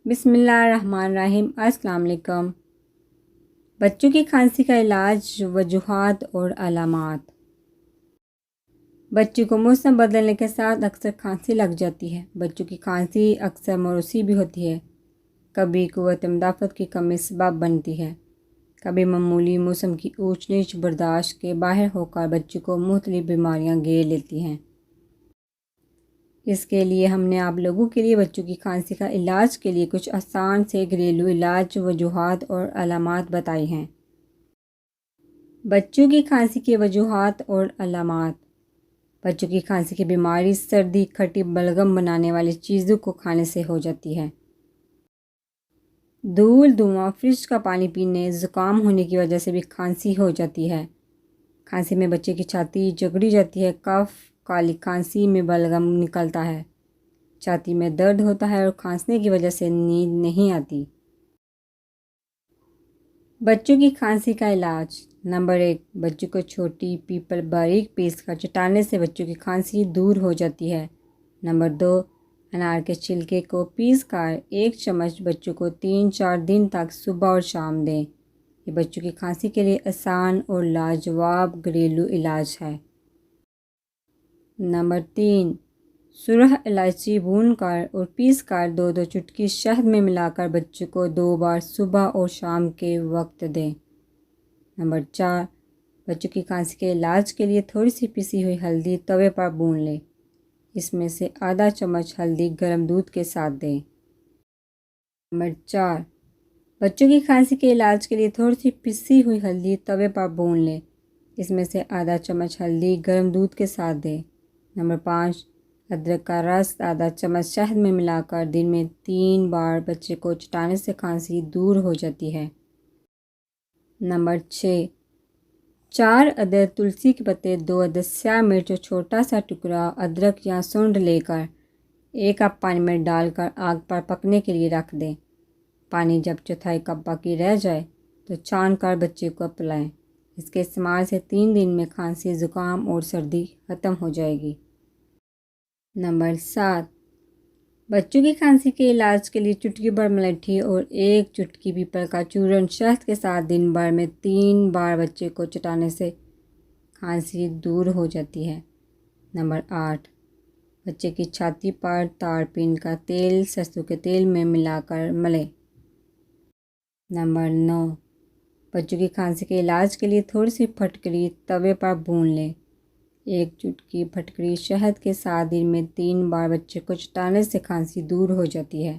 بسم اللہ الرحمن الرحیم۔ السلام علیکم۔ بچوں کی کھانسی کا علاج، وجوہات اور علامات۔ بچوں کو موسم بدلنے کے ساتھ اکثر کھانسی لگ جاتی ہے۔ بچوں کی کھانسی اکثر موروثی بھی ہوتی ہے، کبھی قوت مدافعت کی کمی سبب بنتی ہے، کبھی معمولی موسم کی اونچ نیچ برداشت کے باہر ہو کر بچوں کو مختلف بیماریاں گھیر لیتی ہیں۔ اس کے لیے ہم نے آپ لوگوں کے لیے بچوں کی کھانسی کا علاج کے لیے کچھ آسان سے گھریلو علاج، وجوہات اور علامات بتائی ہیں۔ بچوں کی کھانسی کی وجوہات اور علامات۔ بچوں کی کھانسی کی بیماری سردی، کھٹی بلغم بنانے والی چیزوں کو کھانے سے ہو جاتی ہے۔ دھول، دھواں، فریج کا پانی پینے، زکام ہونے کی وجہ سے بھی کھانسی ہو جاتی ہے۔ کھانسی میں بچے کی چھاتی جگڑی جاتی ہے، کف، کالی کھانسی میں بلغم نکلتا ہے، چھاتی میں درد ہوتا ہے اور کھانسنے کی وجہ سے نیند نہیں آتی۔ بچوں کی کھانسی کا علاج۔ نمبر 1، بچوں کو چھوٹی پیپل باریک پیس کر چٹانے سے بچوں کی کھانسی دور ہو جاتی ہے۔ نمبر 2، انار کے چھلکے کو پیس کر 1 چمچ بچوں کو 3-4 دن تک صبح اور شام دیں۔ یہ بچوں کی کھانسی کے لیے آسان اور لاجواب گھریلو علاج ہے۔ نمبر 3، سرخ الائچی بھون کر اور پیس کر 2 چٹکی شہد میں ملا کر بچوں کو 2 بار صبح اور شام کے وقت دیں۔ نمبر 4، بچوں کی کھانسی کے علاج کے لیے تھوڑی سی پسی ہوئی ہلدی توے پر بھون لیں، اس میں سے آدھا چمچ ہلدی گرم دودھ کے ساتھ دیں۔ نمبر 4، بچوں کی کھانسی کے علاج کے لیے تھوڑی سی پسی ہوئی ہلدی توے پر بھون لیں، اس میں سے آدھا چمچ ہلدی گرم دودھ کے ساتھ دیں۔ نمبر 5، ادرک کا رس آدھا چمچ شہد میں ملا کر دن میں 3 بار بچے کو چٹانے سے کھانسی دور ہو جاتی ہے۔ نمبر 6، 4 عدد تلسی کے پتے، 2 عدد سیاہ مرچ اور چھوٹا سا ٹکڑا ادرک یا سونڈ لے کر 1 کپ پانی میں ڈال کر آگ پر پکنے کے لیے رکھ دیں۔ پانی جب چوتھائی کپ باقی رہ جائے تو چھان کر بچے کو پلائیں۔ اس کے استعمال سے 3 دن میں کھانسی، زکام اور سردی ختم ہو جائے گی۔ نمبر 7، بچوں کی کھانسی کے علاج کے لیے چٹکی بھر ملیٹھی اور 1 چٹکی پیپل کا چورن شہد کے ساتھ دن بھر میں 3 بار بچے کو چٹانے سے کھانسی دور ہو جاتی ہے۔ نمبر 8، بچے کی چھاتی پر تارپین کا تیل سرسوں کے تیل میں ملا کر ملیں۔ نمبر 9، بچوں کی کھانسی کے علاج کے لیے تھوڑی سی پھٹکری توے پر بھون لیں، 1 چٹکی پھٹکری شہد کے ساتھ دن میں 3 بار بچے کو چٹانے سے کھانسی دور ہو جاتی ہے۔